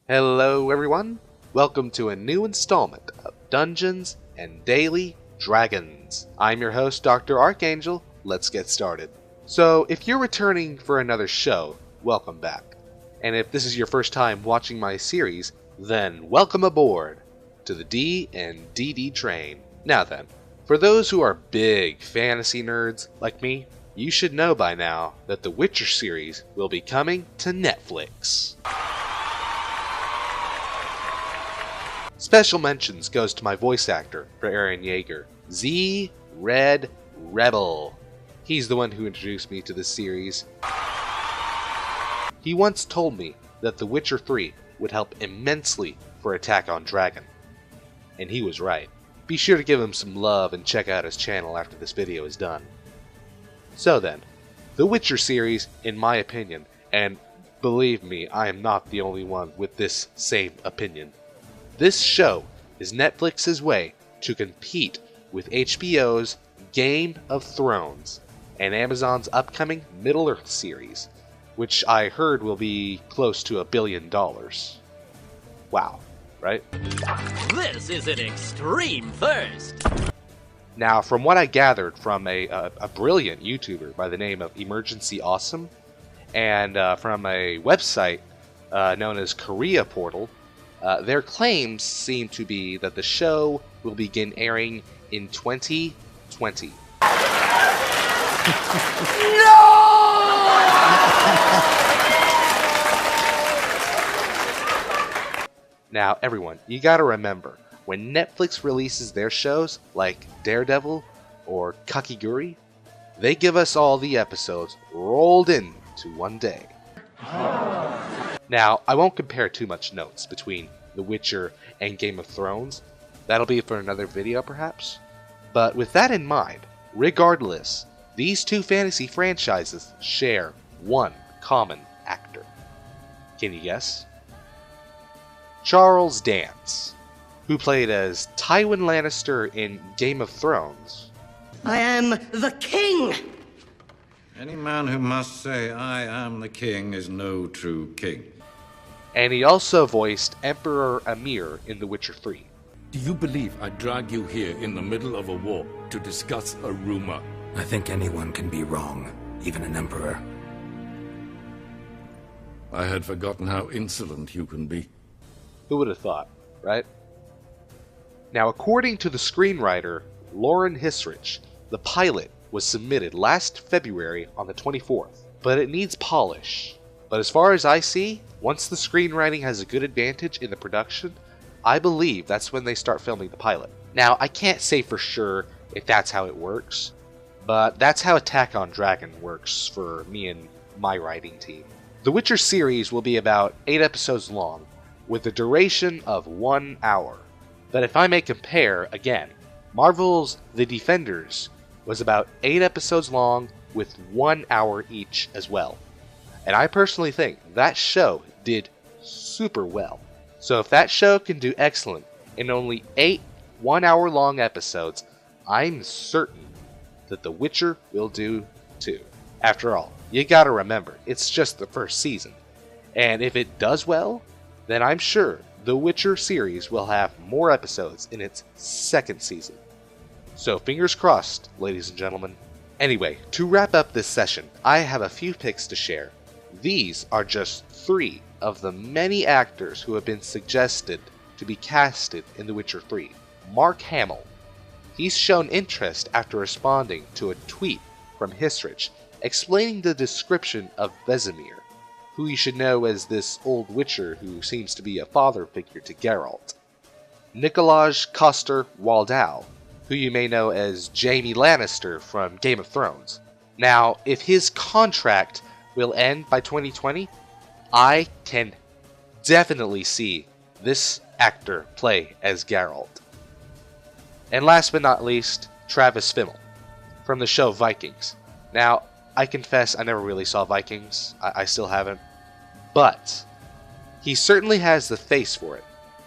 Hello everyone, welcome to a new installment of Dungeons and Daily Dragons. I'm your host, Dr. Archangel. Let's get started. So, if you're returning for another show, welcome back. And if this is your first time watching my series, then welcome aboard to the D&DD train. Now then, for those who are big fantasy nerds like me, you should know by now that the Witcher series will be coming to Netflix. Special mentions goes to my voice actor for Eren Yeager, Z-RedRebel. He's the one who introduced me to this series. He once told me that The Witcher 3 would help immensely for Attack on Dragon. And he was right. Be sure to give him some love and check out his channel after this video is done. So then, The Witcher series, in my opinion, and believe me, I am not the only one with this same opinion, this show is Netflix's way to compete with HBO's Game of Thrones and Amazon's upcoming Middle-earth series, which I heard will be close to $1 billion. Wow, right? This is an extreme first! Now, from what I gathered from a brilliant YouTuber by the name of Emergency Awesome, and from a website known as Korea Portal, their claims seem to be that the show will begin airing in 2020. No! Now, everyone, you gotta remember, when Netflix releases their shows, like Daredevil or Kakiguri, they give us all the episodes rolled into one day. Now, I won't compare too much notes between The Witcher and Game of Thrones. That'll be for another video, perhaps. But with that in mind, regardless, these two fantasy franchises share one common actor. Can you guess? Charles Dance, who played as Tywin Lannister in Game of Thrones. I am the king! Any man who must say, I am the king, is no true king. And he also voiced Emperor Emhyr in The Witcher 3. Do you believe I drag you here in the middle of a war to discuss a rumor? I think anyone can be wrong, even an emperor. I had forgotten how insolent you can be. Who would have thought, right? Now, according to the screenwriter, Lauren Hissrich, the pilot was submitted last February on the 24th, but it needs polish. But as far as I see, once the screenwriting has a good advantage in the production, I believe that's when they start filming the pilot. Now, I can't say for sure if that's how it works, but that's how Attack on Dragon works for me and my writing team. The Witcher series will be about 8 episodes long, with a duration of 1 hour. But if I may compare, again, Marvel's The Defenders was about 8 episodes long with 1 hour each as well. And I personally think that show did super well. So if that show can do excellent in only 8 1-hour long episodes, I'm certain that The Witcher will do too. After all, you gotta remember, it's just the first season. And if it does well, then I'm sure The Witcher series will have more episodes in its second season. So fingers crossed, ladies and gentlemen. Anyway, to wrap up this session, I have a few picks to share. These are just 3 of the many actors who have been suggested to be casted in The Witcher 3. Mark Hamill. He's shown interest after responding to a tweet from Hissrich explaining the description of Vesemir, who you should know as this old Witcher who seems to be a father figure to Geralt. Nikolaj Coster-Waldau, who you may know as Jaime Lannister from Game of Thrones. Now, if his contract will end by 2020, I can definitely see this actor play as Geralt. And last but not least, Travis Fimmel, from the show Vikings. Now, I confess I never really saw Vikings, I still haven't, but he certainly has the face for it.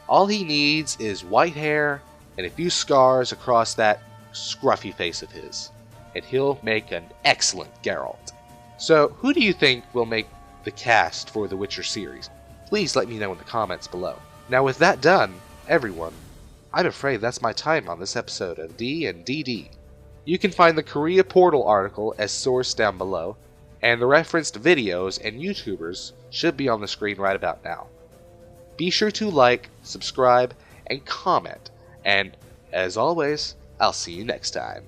All he needs is white hair and a few scars across that scruffy face of his, and he'll make an excellent Geralt. So, who do you think will make the cast for the Witcher series? please let me know in the comments below. Now with that done, everyone, I'm afraid that's my time on this episode of D&DD. You can find the Korea Portal article as source down below, and the referenced videos and YouTubers should be on the screen right about now. Be sure to like, subscribe, and comment, and as always, I'll see you next time.